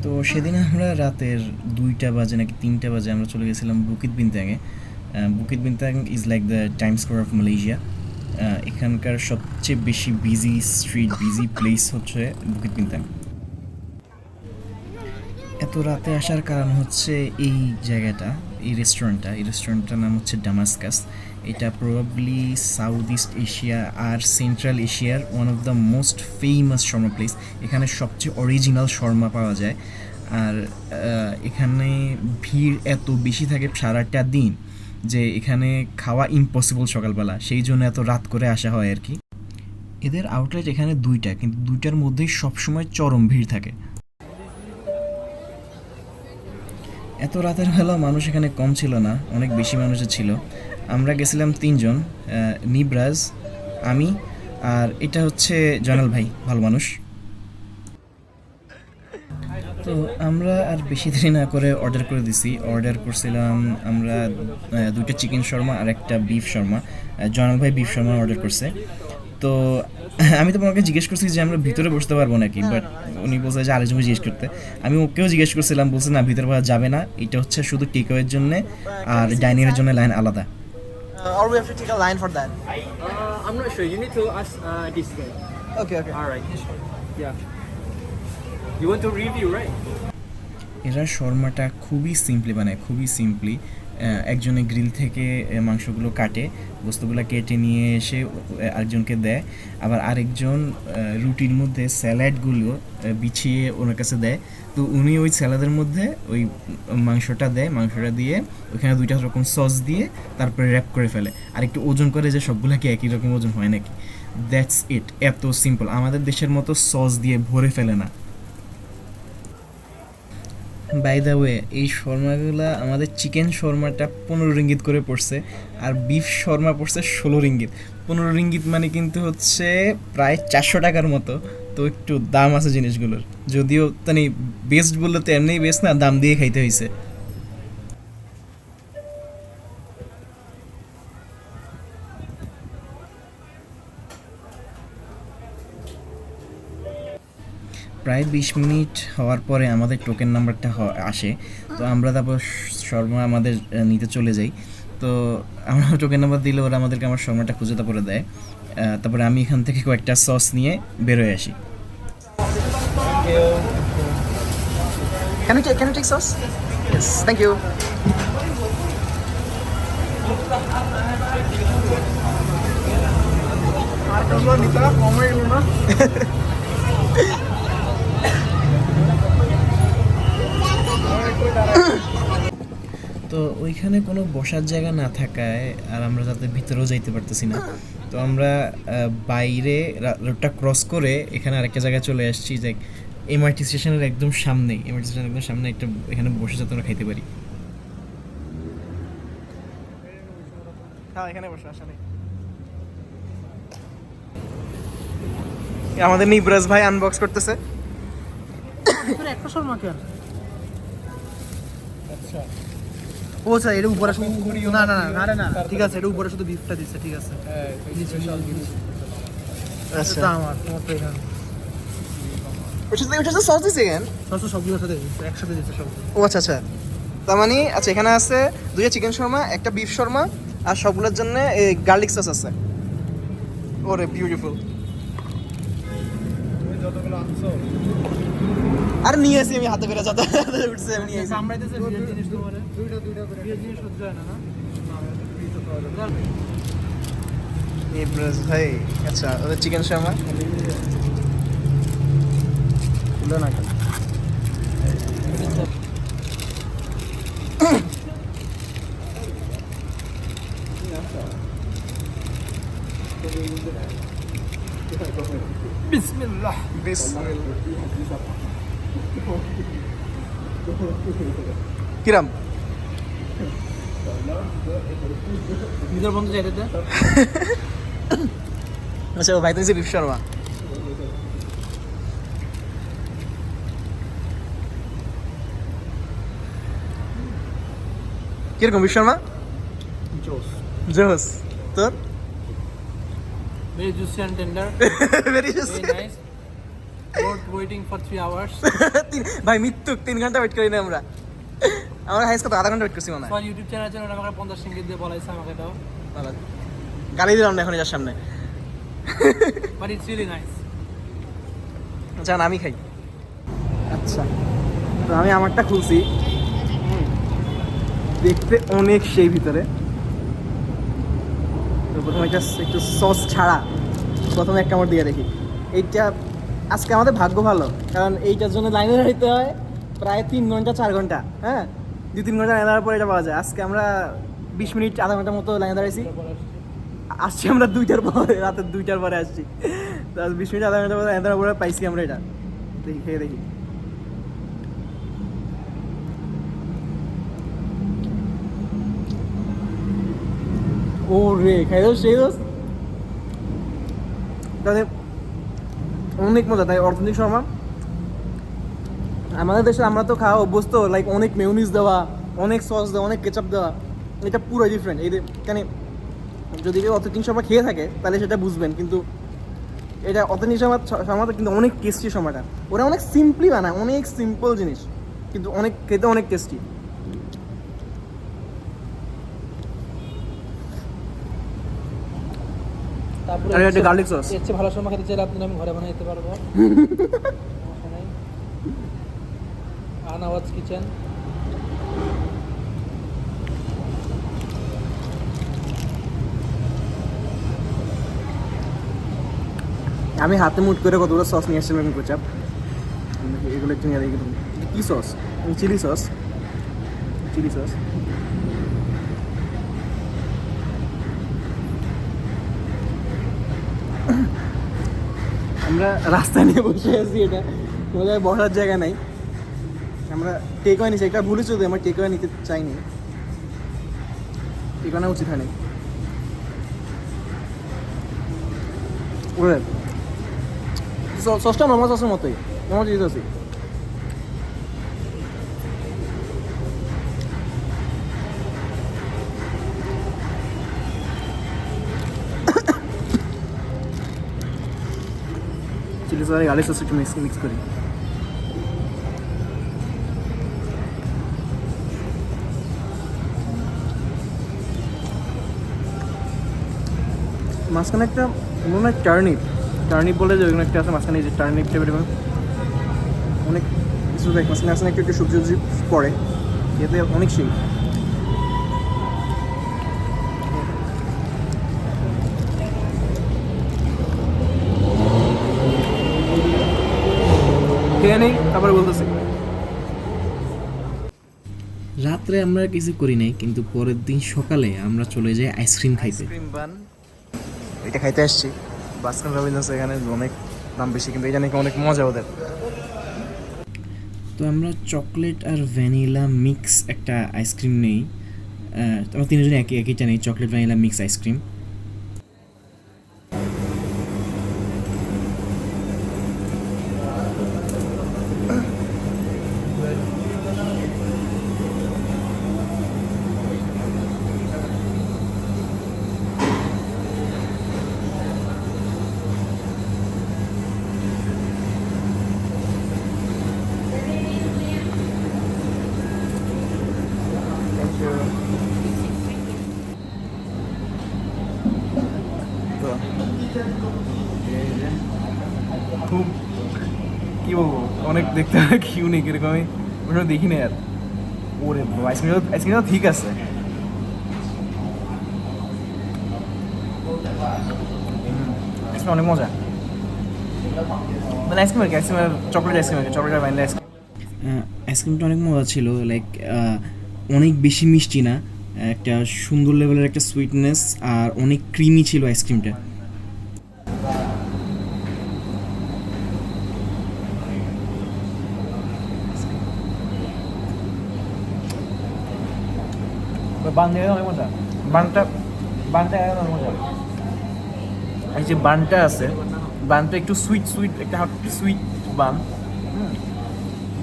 তো সেদিন আমরা রাতের 2টা বাজে নাকি 3টা বাজে আমরা চলে গেছিলাম বুকিত বিনতাংয়ে। Bukit Bintang is like the Times Square of Malaysia. এখানকার সবচেয়ে বেশি বিজি স্ট্রিট, বিজি প্লেস হচ্ছে বুকিত বিনতাং। এত রাতে আসার কারণ হচ্ছে এই জায়গাটা, এই রেস্টুরেন্টটার নাম হচ্ছে ডামাসকাস। এটা প্রবাবলি সাউথ ইস্ট এশিয়া আর সেন্ট্রাল এশিয়ার one of the most famous Sharma place. এখানে সবচেয়ে অরিজিনাল শর্মা পাওয়া যায়। আর এখানে ভিড় এত বেশি থাকে সারাটা দিন যে এখানে খাওয়া ইম্পসিবল সকালবেলা, সেই জন্য এত রাত করে আসা হয় আর কি। এদের আউটলেট এখানে 2টা, কিন্তু 2টার মধ্যেই সবসময় চরম ভিড় থাকে। এত রাতের বেলা মানুষ এখানে কম ছিল না, অনেক বেশি মানুষের ছিল। আমরা গেছিলাম 3জন, নিবরাজ, আমি, আর এটা হচ্ছে জয়নাল ভাই, ভালো মানুষ। তো আমরা আর বেশি দেরি না করে অর্ডার করে দিছি। অর্ডার করছিলাম আমরা 2টা চিকেন শর্মা আর একটা বিফ শর্মা। জয়নাল ভাই বিফ শর্মা অর্ডার করছে। তো আমি তো ওনাকে জিজ্ঞেস করছি যে আমরা ভিতরে বসতে পারবো নাকি, বাট উনি বলছে যে আরেকজনকে জিজ্ঞেস করতে। আমি ওকেও জিজ্ঞেস করছিলাম, বলছে না, ভিতরে বসা যাবে না, এটা হচ্ছে শুধু টেকওয়ের জন্য, আর ডাইনিংয়ের জন্য লাইন আলাদা। Or we have to take a line for that. I'm not sure. You need to ask this guy. Okay, okay. All right. Yeah. You want to review, right? এরা শর্মাটা খুবই সিম্পলি বানায়, খুবই সিম্পলি। একজনে grill থেকে মাংসগুলো কাটে, বস্তুগুলো কেটে নিয়ে এসে আরেকজনকে দেয়। আবার আরেকজন রুটির মধ্যে স্যালাডগুলো বিছিয়ে ওনার কাছে দেয়। তো উনি ওই স্যালাদের মধ্যে ওই মাংসটা দেয়, মাংসটা দিয়ে ওখানে 2টা রকম সস দিয়ে তারপরে র্যাপ করে ফেলে। আর একটু ওজন করে যে সবগুলোকে একই রকম ওজন হয় নাকি। দ্যাটস ইট, এত সিম্পল। আমাদের দেশের মতো সস দিয়ে ভরে ফেলে না। বাই দ্য ওয়ে, এই শর্মাগুলো আমাদের চিকেন শর্মাটা 15 রিঙ্গিত করে পড়ছে, আর বিফ শর্মা পড়ছে 16 রিঙ্গিত। 15 রিঙ্গিত মানে কিন্তু হচ্ছে প্রায় 400 টাকার মতো। তো একটু দাম আছে জিনিসগুলোর, যদিও মানে বেস্ট বললে তো এমনিই বেস্ট না, দাম দিয়ে খাইতে হয়েছে। প্রায় 20 মিনিট হওয়ার পরে আমাদের টোকেন নাম্বারটা আসে। তো আমরা তারপর শর্মা আমাদের নিতে চলে যাই। তো আমরা টোকেন নাম্বার দিলে ওরা আমাদেরকে আমার শর্মাটা খুঁজে তারপরে দেয়। তারপরে আমি এখান থেকে কয়েকটা সস নিয়ে বেরোয় আসি। Can you take sauce? Yes, thank you. তো ওইখানে কোনো বসার জায়গা না থাকায় আর আমরা যাতে ভিতরেও যাইতে পারতেছি না, তো আমরা বাইরে রোডটা ক্রস করে এখানে আরেকটা জায়গায় চলে আসছি, যে এমআরটি স্টেশনের একদম সামনেই, এমআরটি স্টেশনের একদম সামনে একটা এখানে বসে যাতে আমরা খাইতে পারি। হ্যাঁ, এখানে বসে আসলে আমাদের নিবরাজ ভাই আনবক্স করতেছে। একটা শর্মা কেন? আচ্ছা, ও স্যার, এটা উপরে শুধু না না না না না, ঠিক আছে, এটা উপরে শুধু বিফটা দিচ্ছে, ঠিক আছে। আচ্ছা, আমার তোমার তো এখানে ওটা সস দিছে কেন? সস সবগুলোর সাথে একসাথে দিচ্ছে সব। ও আচ্ছা আচ্ছা, তার মানে আচ্ছা, এখানে আছে 2টা চিকেন শর্মা, একটা বিফ শর্মা, আর সবগুলোর জন্য এই গার্লিক সস আছে। ওরে বিউটিফুল। আর নিয়ে আসি আমি হাতে করে, যত উঠছে আমি নিয়ে আসি। কামড়াইতেছে বিয়ের জিনিস তোমারে। দুইটা করে বিয়ের জিনিস সহ্য হয় না, না? নিবরাজ ভাই, আচ্ছা, ওদের চিকেন শর্মা খুলে না কেন? বিসমিল্লাহ। কিরাম নিজের বন্ধু যাইতে দে। আচ্ছা, ভাই তুমি যে বিফ শর্মা কিরকম? বিফ শর্মা জোস। জোস। তোর? Very juicy and tender. Very juicy. Very nice. waiting for 3 hours. ভাই মৃত্যু 3 ঘন্টা ওয়েট করি না আমরা হাইস কত আধা ঘন্টা ওয়েট করছি মনে হয় আমার ইউটিউব চ্যানেল আছে ওরা আমাকে 50 রিঙ্গিত দিয়ে বলাইছে আমাকে দাও। ভালো। গালি দিলাম না এখন এটার সামনে বাট ইটস রিয়েলি নাইস। আচ্ছা আমি খাই। আচ্ছা তো আমি আমারটা খুলছি, দেখতে অনেক সেই ভিতরে। তো প্রথমে একটু সস ছাড়া প্রথমে একটা আমার দিয়ে দেখি। এইটা আজকে আমাদের ভাগ্য ভালো, কারণ এইটার জন্য লাইনে দাঁড়াইতে হয় প্রায় 3 ঘন্টা 4 ঘন্টা, হ্যাঁ 2-3 ঘন্টা লাইনে দাঁড়ার পরে এটা পাওয়া যায়। আজকে আমরা 20 মিনিট আধা ঘন্টার মতো লাইনে দাঁড়াইছি, আসছি আমরা 2টার পরে, রাতের 2টার পরে আসছি। 20 মিনিট আধা ঘন্টা পরে লাইনে দাঁড়ার পরে পাইছি আমরা এটা। দেখি খেয়ে দেখি। ও রে খাই দোস সেই দোস, তাদের অনেক মজা। তাই অর্থনৈতিক শর্মা আমাদের দেশে আমরা তো খাওয়া অভ্যস্ত, লাইক অনেক মেয়োনিজ দেওয়া, অনেক সস দেওয়া, অনেক কেচাপ দেওয়া। এটা পুরো ডিফারেন্ট। এই কেন যদি কেউ অথেন্টিক শর্মা খেয়ে থাকে তাহলে সেটা বুঝবেন, কিন্তু এটা অথেন্টিক শর্মাটা কিন্তু অনেক টেস্টি। শর্মাটা ওরা অনেক সিম্পলি বানায়, অনেক সিম্পল জিনিস কিন্তু অনেক খেতে অনেক টেস্টি। তারপরে আর এটা garlic sauce। এর চেয়ে ভালো শর্মা খেতে চাইলে আপনি আমি ঘরে বানিয়ে দিতে পারবো। আনাওয়াজ কিচেন। আমি হাতে মুট করে কতগুলো সস নিয়ে আসছিলাম কেচাপ, এগুলো একটু নিয়ে দেখি। কী sauce? Chilli sauce. Chilli sauce আমরা রাস্তায় নিয়ে বসে আছি, এটা কোনো জায়গায় বসার জায়গা নাই। আমরা টেক ওয়ে নিচ্ছি, একটা ভুলে চলতে আমরা টেক ওয়ে নিতে চাইনি, টেক ওয়ে উচিত হয়নি। ওরে সসটা নর্মাল সসের মতোই, নর্মাল চিলি সসই। চিলি সস আর গার্লিক সস একটু মিক্স করি। মাঝখানে একটা মনে হয় টার্নিপ বলে যে ওইখানে একটা আছে মাঝখানে, যে টার্নিপ টাইপের অনেক কিছু দেখ মাঝখানে একটু সবজি পড়ে, এতে অনেক সেই। খেয়ে নেই তারপরে বলতেছি। রাত্রে আমরা কিছু করি নাই, কিন্তু পরের দিন সকালে আমরা চলে যাই আইসক্রিম খাইতে। আইসক্রিম বান এটা খাইতে আসছি। বাস্কিন রবিনস এখানে অনেক দাম বেশি, কিন্তু এটা নাকি অনেক মজা ওদের। তো আমরা চকলেট আর ভ্যানিলা মিক্স একটা আইসক্রিম নেই, আমরা তিনজনে একইটা নেই, চকলেট ভ্যানিলা মিক্স আইসক্রিম। খুব কি বলবো, অনেক দেখতে ইউনিক, এরকম আমি ওটা দেখি না আর। ওরে আইসক্রিমটা ঠিক আছে, আইসক্রিম অনেক মজা। মানে আইসক্রিম আর কি, আইসক্রিম আর চকলেট আইসক্রিম আর কি, চকলেট আর ভ্যানিলা আইসক্রিম। আইসক্রিমটা অনেক মজা ছিল, লাইক অনেক বেশি মিষ্টি না, একটা সুন্দর লেভেলের একটা সুইটনেস, আর অনেক ক্রিমি ছিল আইসক্রিমটা। বান দিয়ে অনেক মজা, বানটা অনেক মজা। এই যে বানটা আছে, বানটা একটু সুইট একটা সুইট বান,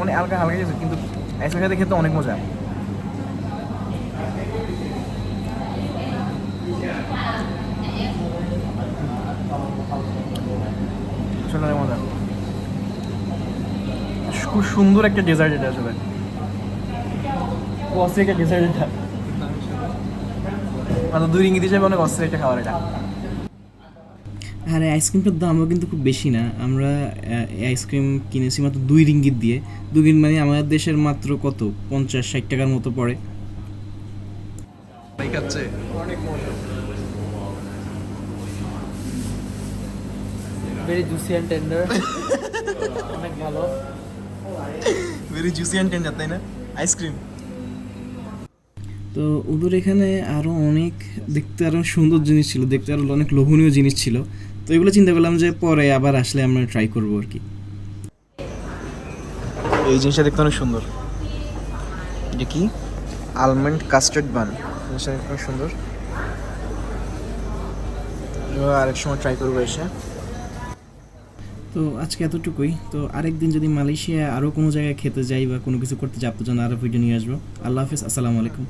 অনেক হালকা গেছে, কিন্তু আইসক্রিম খেতে খেতে অনেক মজা। আসলে অনেক মজা। খুব সুন্দর একটা ডেজার্ট এটা আসলে অস্থির একটা ডেজার্ট এটা মানে 2 রিঙ্গিত হিসেবে অনেক অস্থির একটা খাবার এটা। আর এই আইসক্রিমটার দামও কিন্তু খুব বেশি না। আমরা এই আইসক্রিম কিনেছি মাত্র 2 রিঙ্গিত দিয়ে। 2 রিঙ্গিত মানে আমাদের দেশের মাত্র কত 50-60 টাকার মতো পড়ে। খাচ্ছে ভেরি জুসি অ্যান্ড টেন্ডার, অনেক ভালো। ভেরি জুসি অ্যান্ড টেন্ডার, তাই না আইসক্রিম? তো ওদের এখানে আরও অনেক দেখতে আরও সুন্দর জিনিস ছিল, দেখতে আরও অনেক লোভনীয় জিনিস ছিল। তো এগুলো চিন্তা করলাম যে পরে আবার আসলে আমরা ট্রাই করবো আর কি। এই জিনিসটা দেখতে অনেক সুন্দর। এটা কি? আলমন্ড কাস্টার্ড বান। জিনিসটা দেখতে অনেক সুন্দর। এবার আরেক সময় ট্রাই করবো এসে। তো আজকে এতটুকুই। তো আরেকদিন যদি মালয়েশিয়া আরও কোনো জায়গায় খেতে যাই বা কোনো কিছু করতে যাই, আপনার জন্য আরও ভিডিও নিয়ে আসবো। আল্লাহ হাফিজ, আসসালামু আলাইকুম।